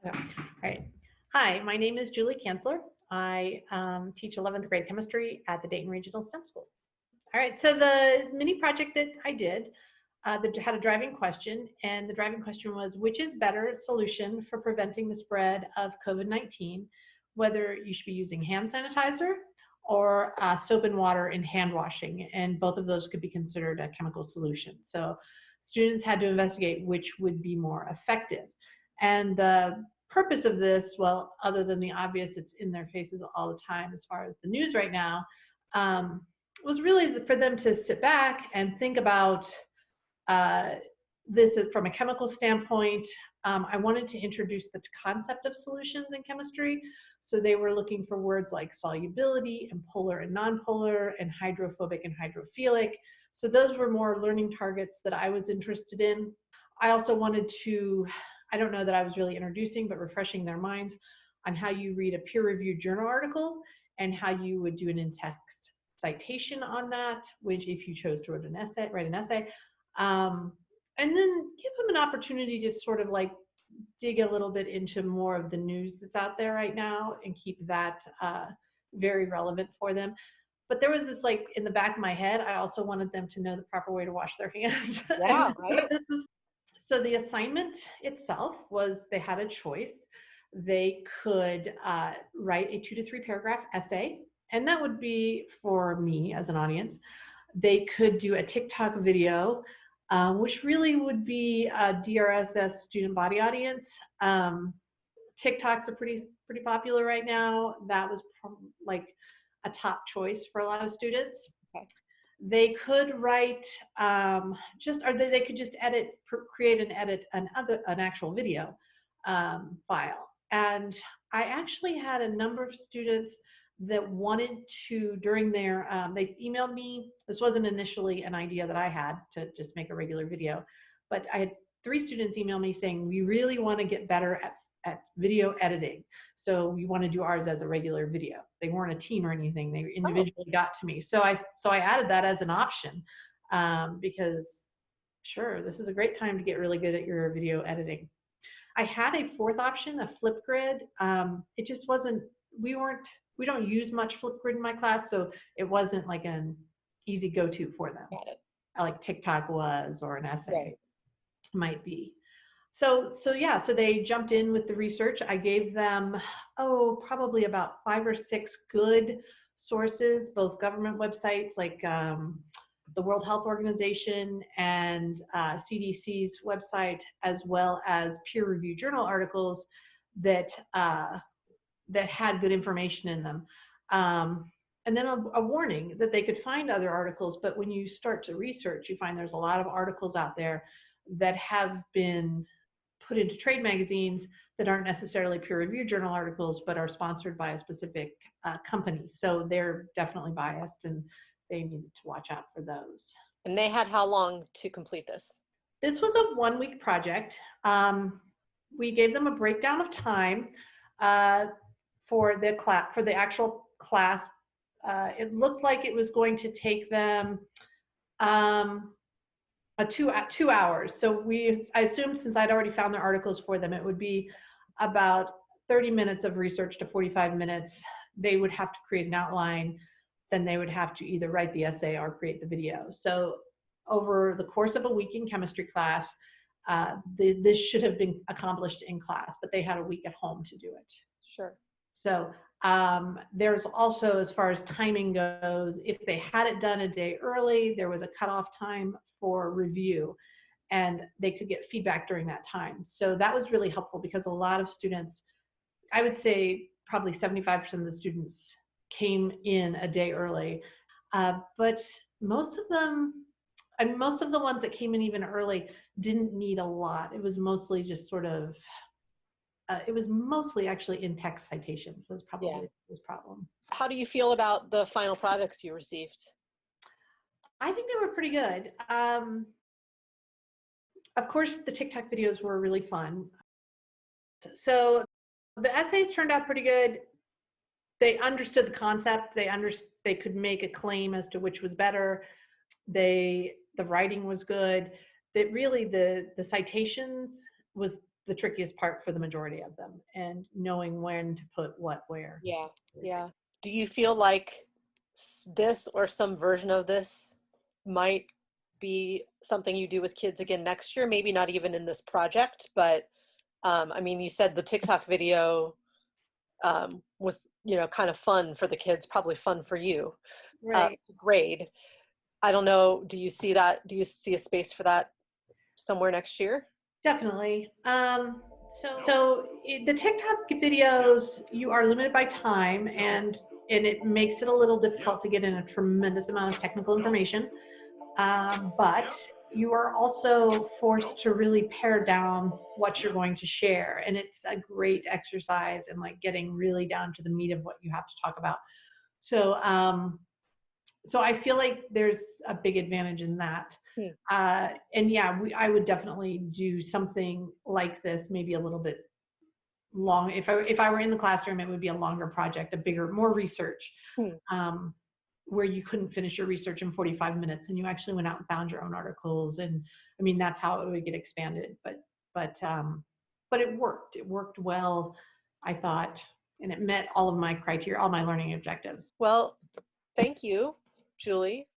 Okay. All right. Hi, my name is Julie Kancler. I teach 11th grade chemistry at the Dayton Regional STEM School. All right, so the mini project that I did that had a driving question, and the driving question was, which is better solution for preventing the spread of COVID-19, whether you should be using hand sanitizer or soap and water in hand washing, and both of those could be considered a chemical solution. So students had to investigate which would be more effective. And the purpose of this, well, other than the obvious, it's in their faces all the time as far as the news right now, um, was really for them to sit back and think about uh, this from a chemical standpoint. I wanted to introduce the concept of solutions in chemistry. So they were looking for words like solubility and polar and nonpolar and hydrophobic and hydrophilic. So those were more learning targets that I was interested in. I also wanted to, I don't know that I was really introducing, but refreshing their minds on how you read a peer-reviewed journal article and how you would do an in-text citation on that, which if you chose to write an essay, and then give them an opportunity to sort of like dig a little bit into more of the news that's out there right now and keep that very relevant for them. But there was this, like, in the back of my head, I also wanted them to know the proper way to wash their hands. Yeah, right. So the assignment itself was they had a choice. They could write a 2 to 3 paragraph essay, and that would be for me as an audience. They could do a TikTok video, which really would be a DRSS student body audience. TikToks are pretty popular right now. That was like a top choice for a lot of students. Okay. They could write or they could just create and edit an actual video file. And I actually had a number of students that wanted to, during their, they emailed me. This wasn't initially an idea that I had to just make a regular video, but I had 3 students email me saying, we really want to get better at video editing. So we want to do ours as a regular video. They weren't a team or anything. They individually got to me. So I added that as an option because sure, this is a great time to get really good at your video editing. I had a 4th option, a Flipgrid. It just wasn't, we don't use much Flipgrid in my class, so it wasn't like an easy go-to for them. Got it. Like TikTok was, or an essay Right. might be. So yeah, so they jumped in with the research. I gave them, probably about 5 or 6 good sources, both government websites like the World Health Organization and CDC's website, as well as peer-reviewed journal articles that had good information in them. And then a warning that they could find other articles, but when you start to research, you find there's a lot of articles out there that have been put into trade magazines that aren't necessarily peer-reviewed journal articles, but are sponsored by a specific company. So they're definitely biased, and they needed to watch out for those. And they had how long to complete this? This was a 1-week project. We gave them a breakdown of time for the actual class. It looked like it was going to take them 2 hours. So I assumed, since I'd already found their articles for them, it would be about 30 minutes of research to 45 minutes. They would have to create an outline. Then they would have to either write the essay or create the video. So over the course of a week in chemistry class, this should have been accomplished in class, but they had a week at home to do it. Sure. So there's also, as far as timing goes, if they had it done a day early, there was a cutoff time for review, and they could get feedback during that time. So that was really helpful because a lot of students, I would say probably 75% of the students came in a day early, but most of the ones that came in even early didn't need a lot. It was mostly just sort of, it was mostly actually in-text citations was probably his problem. How do you feel about the final products you received? I think they were pretty good. Of course, the TikTok videos were really fun. So the essays turned out pretty good. They understood the concept. They could make a claim as to which was better. The writing was good. That really the citations was the trickiest part for the majority of them, and knowing when to put what where. Yeah, yeah. Do you feel like this or some version of this might be something you do with kids again next year? Maybe not even in this project, but I mean, you said the TikTok video was, kind of fun for the kids, probably fun for you Right. to grade. I don't know. Do you see that? Do you see a space for that somewhere next year? Definitely. The TikTok videos, you are limited by time, and it makes it a little difficult to get in a tremendous amount of technical information. But you are also forced to really pare down what you're going to share, and it's a great exercise in like getting really down to the meat of what you have to talk about. So, so I feel like there's a big advantage in that. Hmm. And yeah, I would definitely do something like this, maybe a little bit long. If I were in the classroom, it would be a longer project, a bigger, more research, Hmm. where you couldn't finish your research in 45 minutes, and you actually went out and found your own articles. And I mean, that's how it would get expanded. But it worked. It worked well, I thought, and it met all of my criteria, all my learning objectives. Well, thank you, Julie,